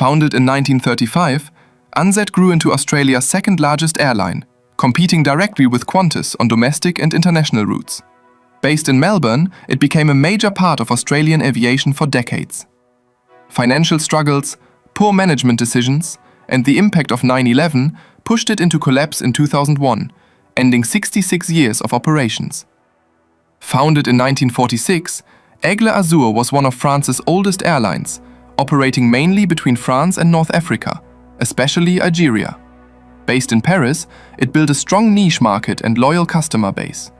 Founded in 1935, Ansett grew into Australia's second-largest airline, competing directly with Qantas on domestic and international routes. Based in Melbourne, it became a major part of Australian aviation for decades. Financial struggles, poor management decisions, and the impact of 9/11 pushed it into collapse in 2001, ending 66 years of operations. Founded in 1946, Aigle Azur was one of France's oldest airlines, operating mainly between France and North Africa, especially Algeria. Based in Paris, it built a strong niche market and loyal customer base.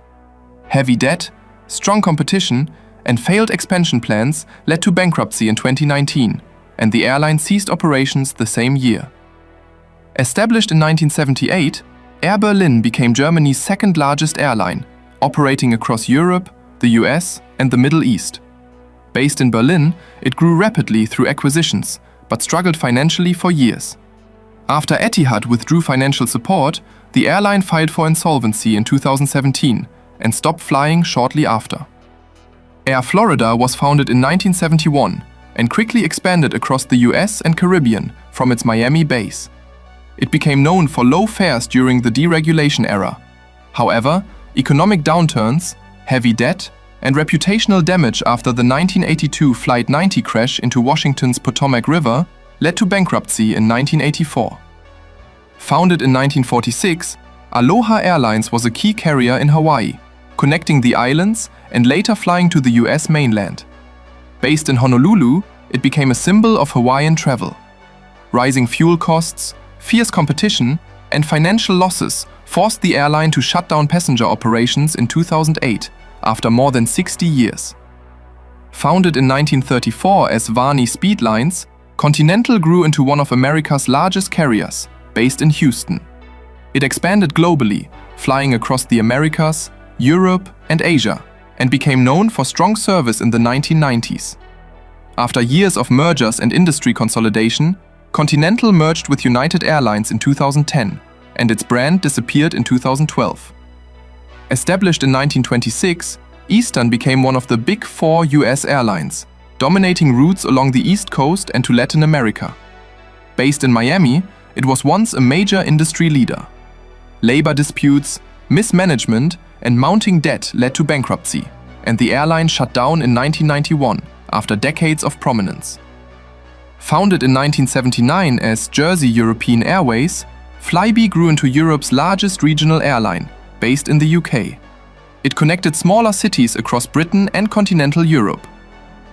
Heavy debt, strong competition, and failed expansion plans led to bankruptcy in 2019, and the airline ceased operations the same year. Established in 1978, Air Berlin became Germany's second-largest airline, operating across Europe, the US, and the Middle East. Based in Berlin, it grew rapidly through acquisitions, but struggled financially for years. After Etihad withdrew financial support, the airline filed for insolvency in 2017 and stopped flying shortly after. Air Florida was founded in 1971 and quickly expanded across the US and Caribbean from its Miami base. It became known for low fares during the deregulation era. However, economic downturns, heavy debt, and reputational damage after the 1982 Flight 90 crash into Washington's Potomac River led to bankruptcy in 1984. Founded in 1946, Aloha Airlines was a key carrier in Hawaii, connecting the islands and later flying to the US mainland. Based in Honolulu, it became a symbol of Hawaiian travel. Rising fuel costs, fierce competition, and financial losses forced the airline to shut down passenger operations in 2008 after more than 60 years. Founded in 1934 as Varney Speedlines, Continental grew into one of America's largest carriers, based in Houston. It expanded globally, flying across the Americas, Europe, and Asia, and became known for strong service in the 1990s. After years of mergers and industry consolidation, Continental merged with United Airlines in 2010, and its brand disappeared in 2012. Established in 1926, Eastern became one of the big four US airlines, dominating routes along the East Coast and to Latin America. Based in Miami, it was once a major industry leader. Labor disputes, mismanagement, and mounting debt led to bankruptcy, and the airline shut down in 1991 after decades of prominence. Founded in 1979 as Jersey European Airways, Flybe grew into Europe's largest regional airline, based in the UK. It connected smaller cities across Britain and continental Europe.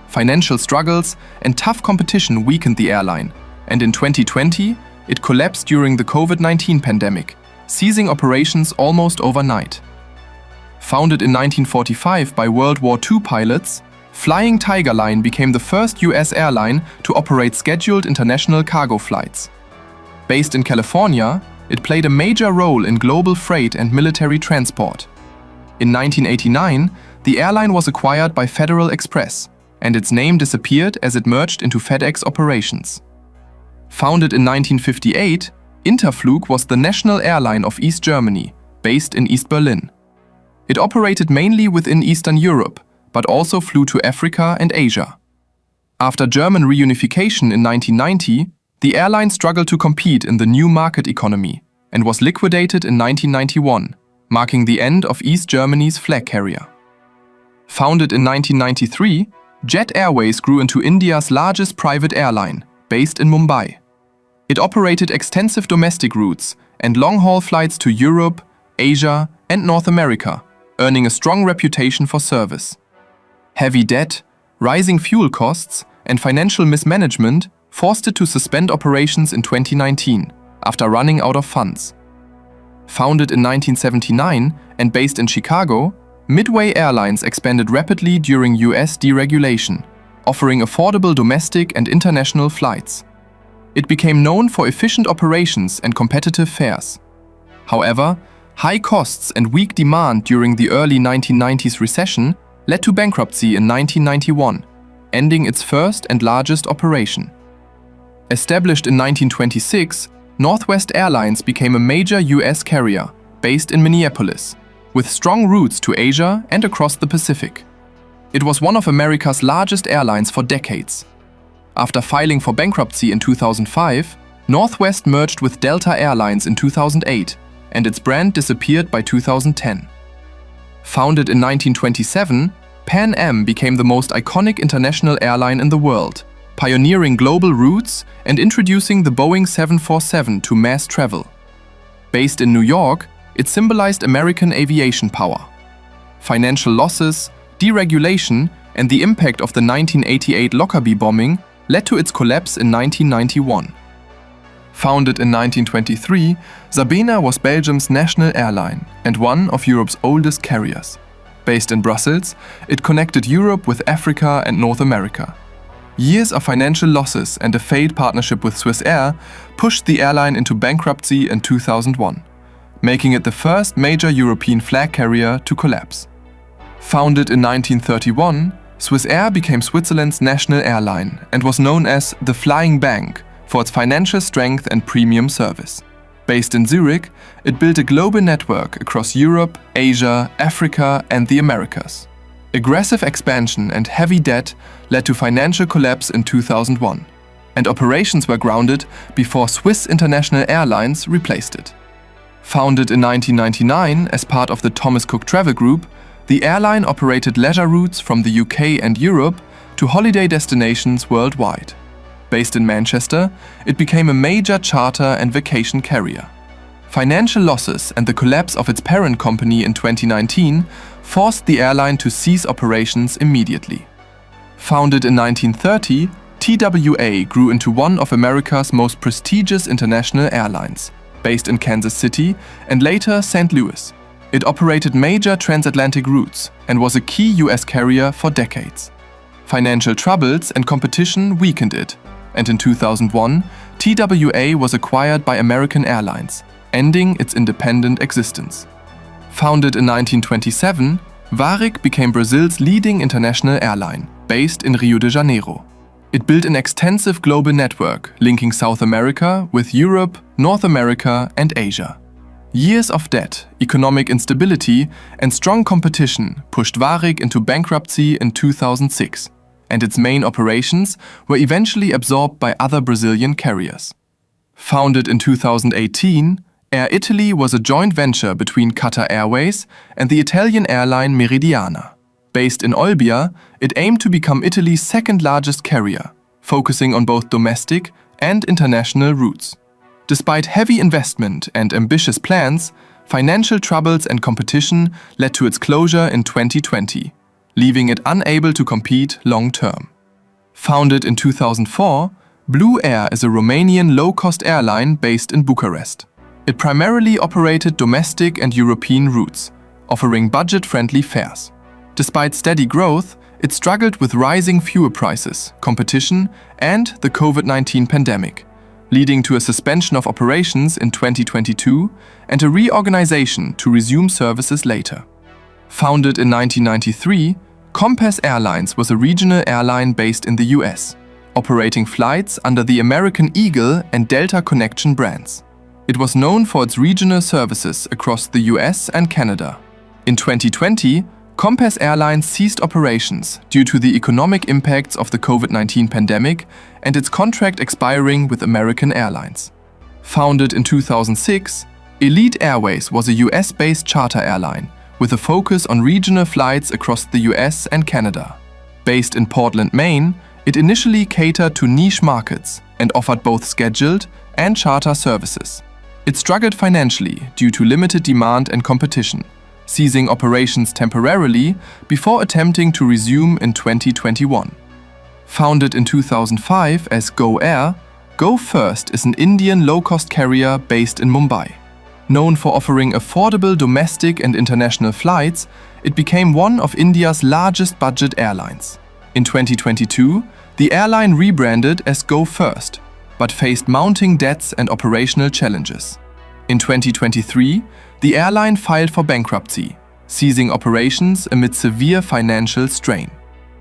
Financial struggles and tough competition weakened the airline, and in 2020, it collapsed during the COVID-19 pandemic, ceasing operations almost overnight. Founded in 1945 by World War II pilots, Flying Tiger Line became the first US airline to operate scheduled international cargo flights. Based in California, it played a major role in global freight and military transport. In 1989, the airline was acquired by Federal Express, and its name disappeared as it merged into FedEx operations. Founded in 1958, Interflug was the national airline of East Germany, based in East Berlin. It operated mainly within Eastern Europe, but also flew to Africa and Asia. After German reunification in 1990, the airline struggled to compete in the new market economy and was liquidated in 1991, marking the end of East Germany's flag carrier. Founded in 1993, Jet Airways grew into India's largest private airline, based in Mumbai. It operated extensive domestic routes and long-haul flights to Europe, Asia, and North America, earning a strong reputation for service. Heavy debt, rising fuel costs, and financial mismanagement forced it to suspend operations in 2019 after running out of funds. Founded in 1979 and based in Chicago, Midway Airlines expanded rapidly during US deregulation, offering affordable domestic and international flights. It became known for efficient operations and competitive fares. However, high costs and weak demand during the early 1990s recession led to bankruptcy in 1991, ending its first and largest operation. Established in 1926, Northwest Airlines became a major US carrier, based in Minneapolis, with strong routes to Asia and across the Pacific. It was one of America's largest airlines for decades. After filing for bankruptcy in 2005, Northwest merged with Delta Airlines in 2008, and its brand disappeared by 2010. Founded in 1927, Pan Am became the most iconic international airline in the world, pioneering global routes and introducing the Boeing 747 to mass travel. Based in New York, it symbolized American aviation power. Financial losses, deregulation, and the impact of the 1988 Lockerbie bombing led to its collapse in 1991. Founded in 1923, Sabena was Belgium's national airline and one of Europe's oldest carriers. Based in Brussels, it connected Europe with Africa and North America. Years of financial losses and a failed partnership with Swissair pushed the airline into bankruptcy in 2001, making it the first major European flag carrier to collapse. Founded in 1931, Swissair became Switzerland's national airline and was known as the Flying Bank for its financial strength and premium service. Based in Zurich, it built a global network across Europe, Asia, Africa, and the Americas. Aggressive expansion and heavy debt led to financial collapse in 2001, and operations were grounded before Swiss International Airlines replaced it. Founded in 1999 as part of the Thomas Cook Travel Group, the airline operated leisure routes from the UK and Europe to holiday destinations worldwide. Based in Manchester, it became a major charter and vacation carrier. Financial losses and the collapse of its parent company in 2019 forced the airline to cease operations immediately. Founded in 1930, TWA grew into one of America's most prestigious international airlines, based in Kansas City and later St. Louis. It operated major transatlantic routes and was a key US carrier for decades. Financial troubles and competition weakened it, and in 2001, TWA was acquired by American Airlines, ending its independent existence. Founded in 1927, Varig became Brazil's leading international airline, based in Rio de Janeiro. It built an extensive global network linking South America with Europe, North America, and Asia. Years of debt, economic instability, and strong competition pushed Varig into bankruptcy in 2006, and its main operations were eventually absorbed by other Brazilian carriers. Founded in 2018, Air Italy was a joint venture between Qatar Airways and the Italian airline Meridiana. Based in Olbia, it aimed to become Italy's second-largest carrier, focusing on both domestic and international routes. Despite heavy investment and ambitious plans, financial troubles and competition led to its closure in 2020, leaving it unable to compete long-term. Founded in 2004, Blue Air is a Romanian low-cost airline based in Bucharest. It primarily operated domestic and European routes, offering budget-friendly fares. Despite steady growth, it struggled with rising fuel prices, competition, and the COVID-19 pandemic, leading to a suspension of operations in 2022 and a reorganization to resume services later. Founded in 1993, Compass Airlines was a regional airline based in the US, operating flights under the American Eagle and Delta Connection brands. It was known for its regional services across the US and Canada. In 2020, Compass Airlines ceased operations due to the economic impacts of the COVID-19 pandemic and its contract expiring with American Airlines. Founded in 2006, Elite Airways was a US-based charter airline with a focus on regional flights across the US and Canada. Based in Portland, Maine, it initially catered to niche markets and offered both scheduled and charter services. It struggled financially due to limited demand and competition, ceasing operations temporarily before attempting to resume in 2021. Founded in 2005 as Go Air, Go First is an Indian low-cost carrier based in Mumbai. Known for offering affordable domestic and international flights, it became one of India's largest budget airlines. In 2022, the airline rebranded as Go First, but faced mounting debts and operational challenges. In 2023, the airline filed for bankruptcy, ceasing operations amid severe financial strain.